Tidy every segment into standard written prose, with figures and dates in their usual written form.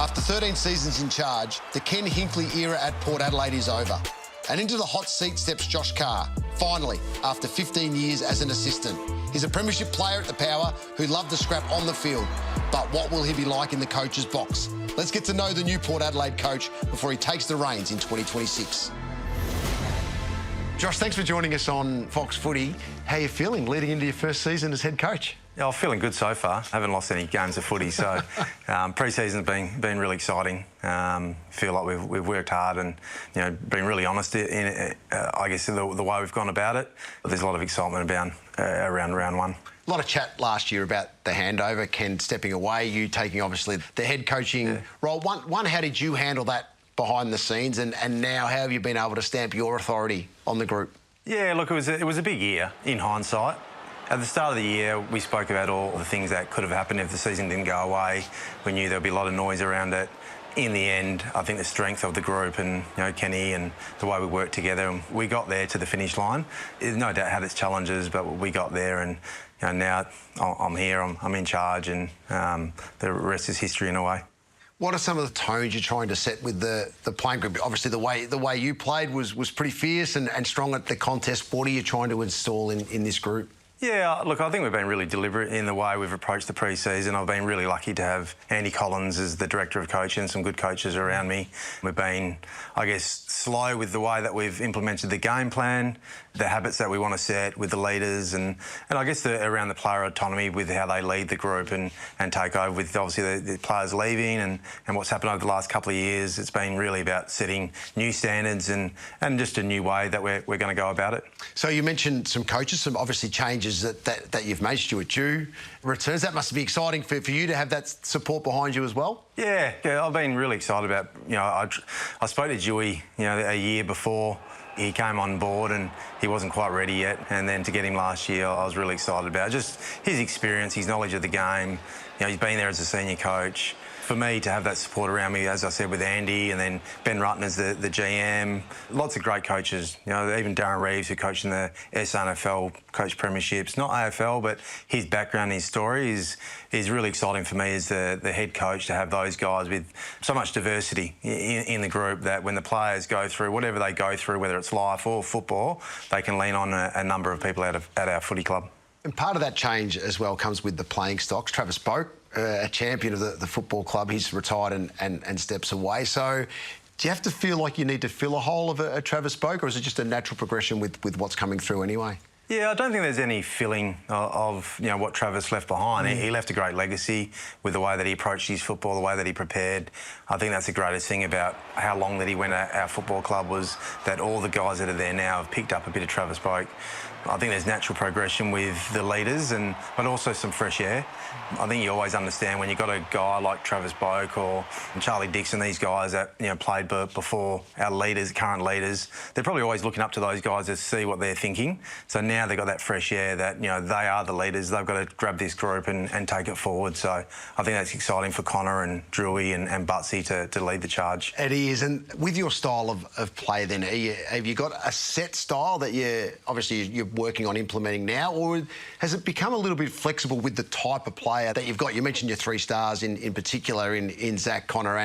After 13 seasons in charge, the Ken Hinkley era at Port Adelaide is over. And into the hot seat steps Josh Carr, finally, after 15 years as an assistant. He's a premiership player at the Power who loved the scrap on the field. But what will he be like in the coach's box? Let's get to know the new Port Adelaide coach before he takes the reins in 2026. Josh, thanks for joining us on Fox Footy. How are you feeling leading into your first season as head coach? Yeah, I'm feeling good so far. I haven't lost any games of footy, so pre-season's been really exciting. Feel like we've worked hard and been really honest in I guess the way we've gone about it. There's a lot of excitement around round one. A lot of chat last year about the handover, Ken stepping away, you taking obviously the head coaching role. One, how did you handle that behind the scenes, and now how have you been able to stamp your authority on the group? Yeah, look, it was a big year in hindsight. At the start of the year, we spoke about all the things that could have happened if the season didn't go away. We knew there'd be a lot of noise around it. In the end, I think the strength of the group and Kenny and the way we worked together, and we got there to the finish line. It no doubt had its challenges, but we got there, and now I'm here, I'm in charge, and the rest is history in a way. What are some of the tones you're trying to set with the playing group? Obviously, the way you played was pretty fierce and strong at the contest. What are you trying to install in this group? Yeah, look, I think we've been really deliberate in the way we've approached the pre-season. I've been really lucky to have Andy Collins as the director of coaching and some good coaches around me. We've been, I guess, slow with the way that we've implemented the game plan, the habits that we want to set with the leaders, and I guess around the player autonomy with how they lead the group and take over with obviously the players leaving and what's happened over the last couple of years. It's been really about setting new standards and just a new way that we're going to go about it. So you mentioned some coaches, some obviously changes that you've made. Stuart Dew returns. That must be exciting for you to have that support behind you as well. Yeah, I've been really excited about. I spoke to Dewey, a year before he came on board, and he wasn't quite ready yet. And then to get him last year, I was really excited about just his experience, his knowledge of the game. He's been there as a senior coach. For me to have that support around me, as I said, with Andy and then Ben Rutten as the GM, lots of great coaches. Even Darren Reeves, who coached in the SNFL, coached premierships, not AFL, but his background, his story is really exciting for me as the head coach to have those guys with so much diversity in the group that when the players go through whatever they go through, whether it's life or football, they can lean on a number of people at our footy club. And part of that change as well comes with the playing stocks. Travis Boak, a champion of the football club, he's retired and steps away. So do you have to feel like you need to fill a hole of a Travis Boak, or is it just a natural progression with what's coming through anyway? Yeah, I don't think there's any filling of what Travis left behind. He left a great legacy with the way that he approached his football, the way that he prepared. I think that's the greatest thing about how long that he went at our football club, was that all the guys that are there now have picked up a bit of Travis Boak. I think there's natural progression with the leaders, but also some fresh air. I think you always understand when you've got a guy like Travis Boak or Charlie Dixon, these guys that played before our leaders, current leaders, they're probably always looking up to those guys to see what they're thinking. So now they've got that fresh air that they are the leaders. They've got to grab this group and take it forward. So I think that's exciting for Connor and Drewy and Butsy to lead the charge. It is. And with your style of play, then have you got a set style that you're working on implementing now, or has it become a little bit flexible with the type of player that you've got? You mentioned your three stars in particular in Zak, Connor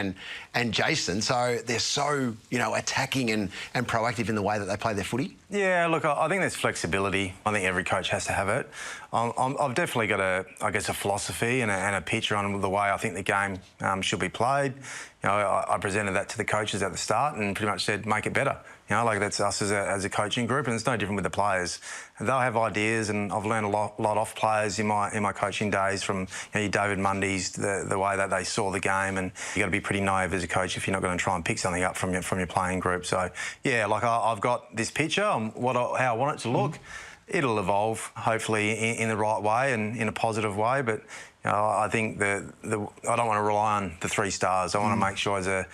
and Jason. So they're so attacking and proactive in the way that they play their footy. Yeah, look, I think there's flexibility. I think every coach has to have it. I've definitely got a philosophy and a picture on the way I think the game should be played. I presented that to the coaches at the start and pretty much said, make it better. That's us as a coaching group, and it's no different with the players. They'll have ideas, and I've learned a lot off players in my coaching days from your David Mundy's, the way that they saw the game, and you've got to be pretty naive as a coach if you're not going to try and pick something up from your playing group. So, yeah, I've got this picture on how I want it to look. It'll evolve, hopefully, in the right way and in a positive way, but I think I don't want to rely on the three stars. I want to make sure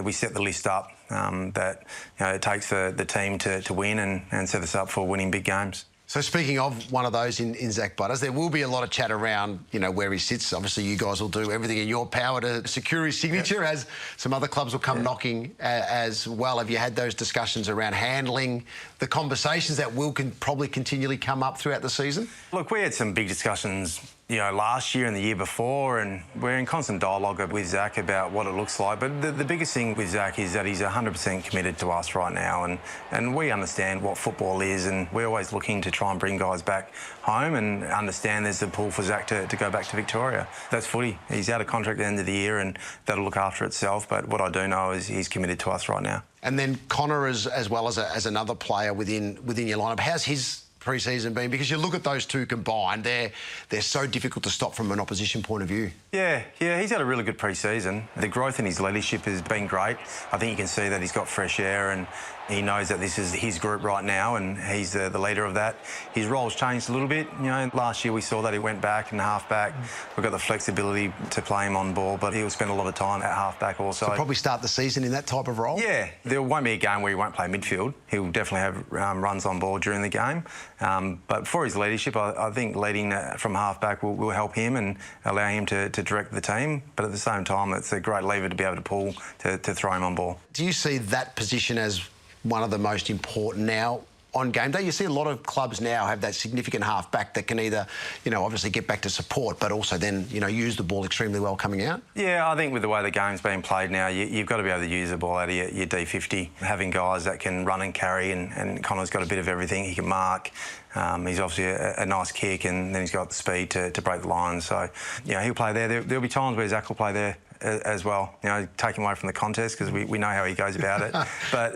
we set the list up that it takes the team to win and set us up for winning big games. So speaking of one of those in Zak Butters, there will be a lot of chat around, where he sits. Obviously, you guys will do everything in your power to secure his signature, as some other clubs will come knocking as well. Have you had those discussions around handling the conversations that will probably continually come up throughout the season? Look, we had some big discussions last year and the year before, and we're in constant dialogue with Zak about what it looks like. But the biggest thing with Zak is that he's 100% committed to us right now, and we understand what football is, and we're always looking to try and bring guys back home and understand there's a pull for Zak to go back to Victoria. That's footy. He's out of contract at the end of the year, and that'll look after itself. But what I do know is he's committed to us right now. And then Connor, as well as another player within your lineup, how's his pre-season been? Because you look at those two combined, they're so difficult to stop from an opposition point of view. Yeah, he's had a really good pre-season. The growth in his leadership has been great. I think you can see that he's got fresh air and he knows that this is his group right now and he's the leader of that. His role's changed a little bit. Last year we saw that he went back and half-back. We've got the flexibility to play him on ball, but he'll spend a lot of time at half-back also. So probably start the season in that type of role? Yeah, there won't be a game where he won't play midfield. He'll definitely have runs on ball during the game. But for his leadership, I think leading from half-back will help him and allow him to direct the team. But at the same time, it's a great lever to be able to pull to throw him on ball. Do you see that position as one of the most important now on game day? You see a lot of clubs now have that significant half-back that can either, obviously get back to support, but also then, use the ball extremely well coming out. Yeah, I think with the way the game's being played now, you've got to be able to use the ball out of your D50. Having guys that can run and carry, and Connor's got a bit of everything. He can mark. He's obviously a nice kick, and then he's got the speed to break the lines. So, he'll play there. There'll be times where Zak will play there as well, take him away from the contest because we know how he goes about it. But,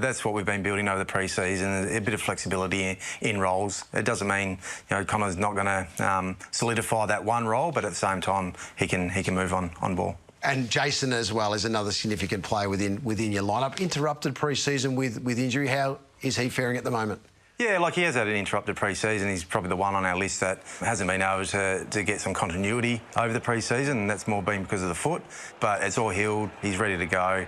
that's what we've been building over the pre-season, a bit of flexibility in roles. It doesn't mean, Connor's not going to solidify that one role, but at the same time, he can move on ball. And Jason as well is another significant player within your lineup. Interrupted pre-season with injury. How is he faring at the moment? Yeah, he has had an interrupted pre-season. He's probably the one on our list that hasn't been able to get some continuity over the pre-season, and that's more been because of the foot. But it's all healed. He's ready to go.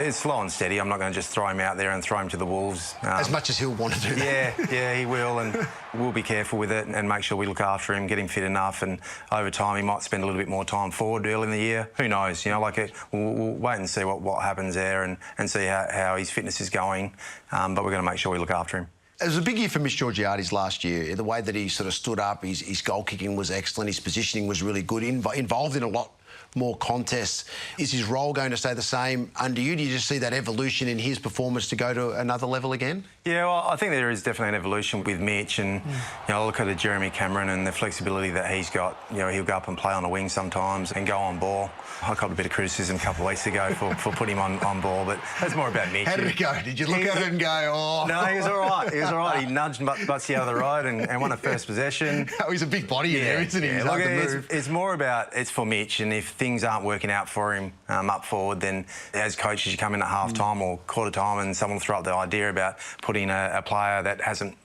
It's slow and steady. I'm not going to just throw him out there and throw him to the wolves. As much as he'll want to do that. Yeah, he will, and we'll be careful with it and make sure we look after him, get him fit enough, and over time he might spend a little bit more time forward early in the year. Who knows? We'll wait and see what happens there and see how his fitness is going. But we're going to make sure we look after him. It was a big year for Mitch Georgiades last year. The way that he sort of stood up, his goal kicking was excellent, his positioning was really good, involved in a lot more contests. Is his role going to stay the same under you? Do you just see that evolution in his performance to go to another level again? Yeah, well, I think there is definitely an evolution with Mitch, and I look at Jeremy Cameron and the flexibility that he's got. He'll go up and play on the wing sometimes and go on ball. I got a bit of criticism a couple of weeks ago for putting him on ball, but that's more about Mitch. How did it go? Did you look at it and go, oh? No, he was all right. He was all right. He nudged Butsy out of the road and won a first possession. Oh, he's a big body in there, isn't he? Yeah. Look, it's more about, it's for Mitch, and if things aren't working out for him up forward, then as coaches, you come in at half-time or quarter-time and someone will throw up the idea about putting a player that hasn't,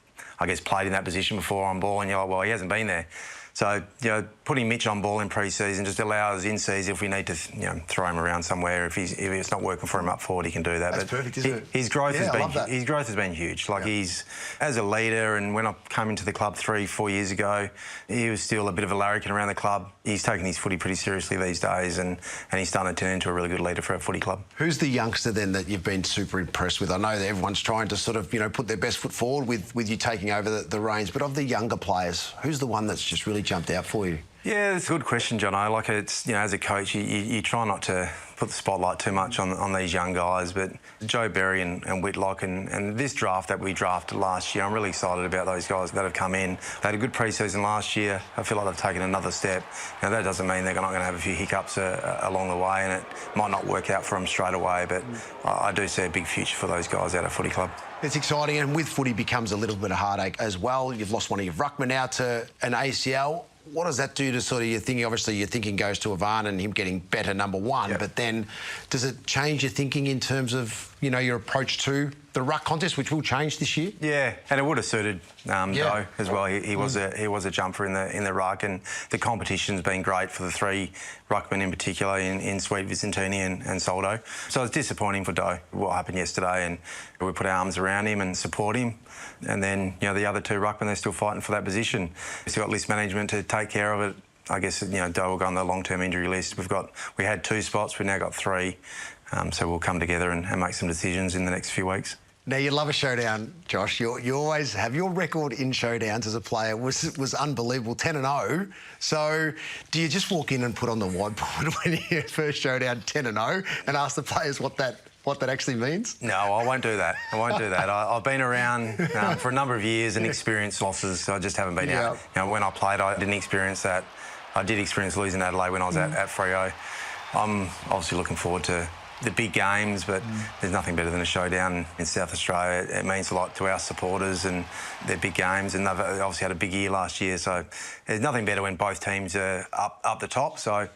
played in that position before on ball, and you're like, well, he hasn't been there. So, putting Mitch on ball in pre-season just allows in-season, if we need to, throw him around somewhere, if it's not working for him up forward, he can do that. That's perfect, isn't it? His growth has been huge. He's, as a leader, and when I came into the club 3-4 years ago, he was still a bit of a larrikin around the club. He's taken his footy pretty seriously these days, and he's starting to turn into a really good leader for our footy club. Who's the youngster then that you've been super impressed with? I know that everyone's trying to sort of, put their best foot forward with you taking over the reins, but of the younger players, who's the one that's just really jumped out for you? Yeah, it's a good question, Jono. It's, as a coach, you try not to put the spotlight too much on these young guys, but Joe Berry and Whitlock and this draft that we drafted last year, I'm really excited about those guys that have come in. They had a good pre-season last year. I feel like they've taken another step. Now, that doesn't mean they're not going to have a few hiccups along the way, and it might not work out for them straight away, but I do see a big future for those guys out of footy club. It's exciting, and with footy becomes a little bit of heartache as well. You've lost one of your ruckmen now to an ACL. What does that do to sort of your thinking? Obviously, your thinking goes to Ivan and him getting better, number one. Yep. But then does it change your thinking in terms of, your approach to the ruck contest, which will change this year? Yeah, and it would have suited Doe as well. He was a jumper in the ruck, and the competition's been great for the three ruckmen in particular, in Sweet, Vicentini and Soldo. So it's disappointing for Doe what happened yesterday, and we put our arms around him and support him. And then, the other two ruckmen, they're still fighting for that position. We've still got list management to take care of it. I guess, Doe will go on the long-term injury list. We had 2 spots, we've now got 3. So we'll come together and make some decisions in the next few weeks. Now, you love a showdown, Josh. You always have your record in showdowns as a player was unbelievable, 10-0. So do you just walk in and put on the whiteboard when you first showdown 10-0 and ask the players what that actually means? No, I won't do that. I've been around for a number of years and experienced losses, so I just haven't been out. You know, when I played, I didn't experience that. I did experience losing Adelaide when I was at Freo. I'm obviously looking forward to the big games, but there's nothing better than a showdown in South Australia. It means a lot to our supporters and their big games, and they've obviously had a big year last year, so there's nothing better when both teams are up the top. So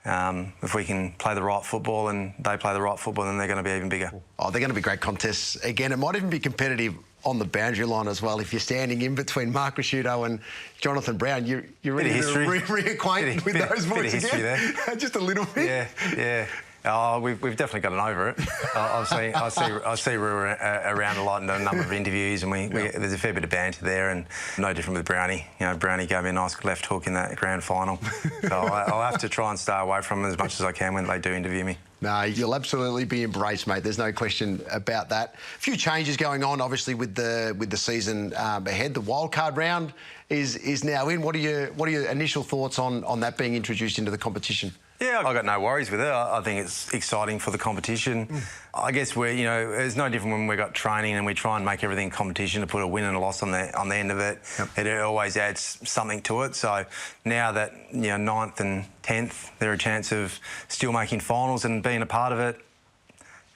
if we can play the right football and they play the right football, then they're going to be even bigger. Oh, they're going to be great contests. Again, it might even be competitive on the boundary line as well. If you're standing in between Mark Ricciuto and Jonathan Brown, you're really reacquainted with those boys again. Just a little bit. Yeah. Oh, we've definitely gotten over it. I see Roo around a lot in a number of interviews, and there's a fair bit of banter there, and no different with Brownie. You know, Brownie gave me a nice left hook in that grand final, so I'll have to try and stay away from them as much as I can when they do interview me. No, you'll absolutely be embraced, mate. There's no question about that. A few changes going on, obviously, with the season ahead. The wildcard round is now in. What are your initial thoughts on that being introduced into the competition? Yeah, I've got no worries with it. I think it's exciting for the competition. I guess it's no different when we've got training and we try and make everything competition to put a win and a loss on the end of it. Yep. It always adds something to it. So now that 9th and 10th, there's a chance of still making finals and being a part of it.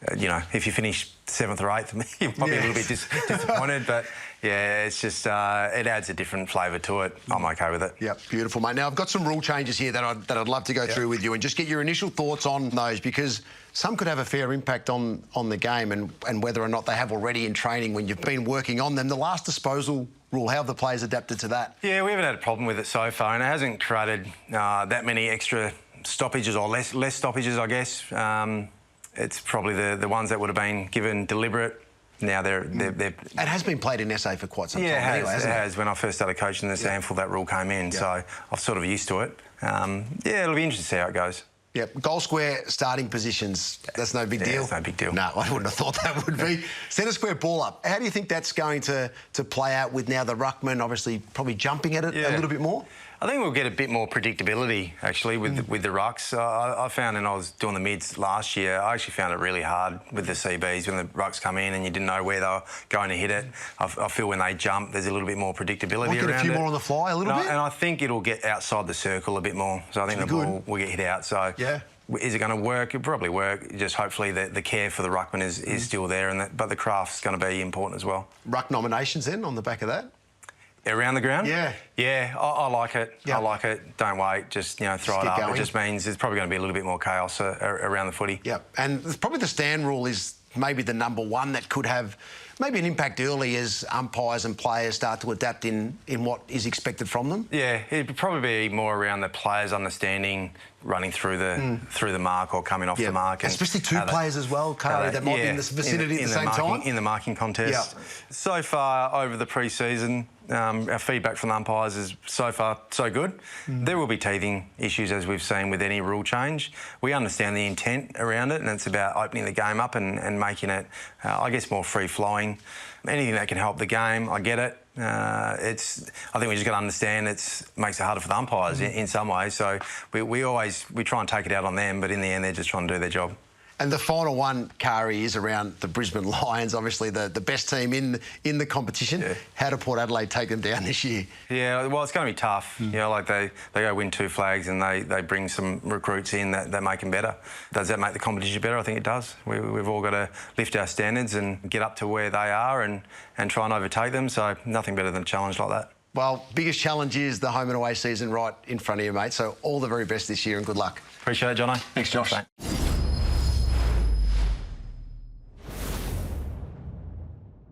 If you finish 7th or 8th, you might be a little bit disappointed, but yeah, it's just it adds a different flavour to it. I'm okay with it. Yep, beautiful, mate. Now I've got some rule changes here that I'd love to go through with you and just get your initial thoughts on those, because some could have a fair impact on the game and whether or not they have already in training when you've been working on them. The last disposal rule, how have the players adapted to that? Yeah, we haven't had a problem with it so far, and it hasn't created that many extra stoppages or less stoppages, I guess. It's probably the ones that would have been given deliberate. Now they're. It has been played in SA for quite some time. Yeah, it has. When I first started coaching the SANFL, that rule came in, so I'm sort of used to it. It'll be interesting to see how it goes. Yep, goal square starting positions, that's no big deal? It's no big deal. No, I wouldn't have thought that would be. Centre square ball up, how do you think that's going to play out with now the ruckman obviously probably jumping at it a little bit more? I think we'll get a bit more predictability, actually, with the rucks. I found when I was doing the mids last year, I actually found it really hard with the CBs when the rucks come in and you didn't know where they were going to hit it. I feel when they jump, there's a little bit more predictability around it. Get a few more on the fly, a little bit? And I think it'll get outside the circle a bit more. So I think the ball will get hit out. So is it going to work? It'll probably work. Just hopefully the care for the ruckman is still there, but the craft's going to be important as well. Ruck nominations then on the back of that? Around the ground? Yeah, I like it. I like it. Don't wait. Just throw it up. Going. It just means there's probably going to be a little bit more chaos around the footy. Yeah, and probably the stand rule is maybe the number one that could have maybe an impact early as umpires and players start to adapt in what is expected from them. Yeah, it'd probably be more around the players understanding running through the mark or coming off the mark. And especially two players as well, Carly, that might be in the vicinity at the same time. In the marking contest. So far over the pre-season, our feedback from the umpires is so far so good. There will be teething issues, as we've seen with any rule change. We understand the intent around it, and it's about opening the game up and making it, I guess, more free-flowing. Anything that can help the game, I get it. I think we just got to understand it makes it harder for the umpires in some ways. So we try and take it out on them, but in the end, they're just trying to do their job. And the final one, Kari, is around the Brisbane Lions, obviously the best team in the competition. How do Port Adelaide take them down this year? Yeah, well, it's going to be tough. They go win 2 flags and they bring some recruits in that make them better. Does that make the competition better? I think it does. We've all got to lift our standards and get up to where they are and try and overtake them. So nothing better than a challenge like that. Well, biggest challenge is the home and away season right in front of you, mate. So all the very best this year and good luck. Appreciate it, Jono. Thanks, Josh.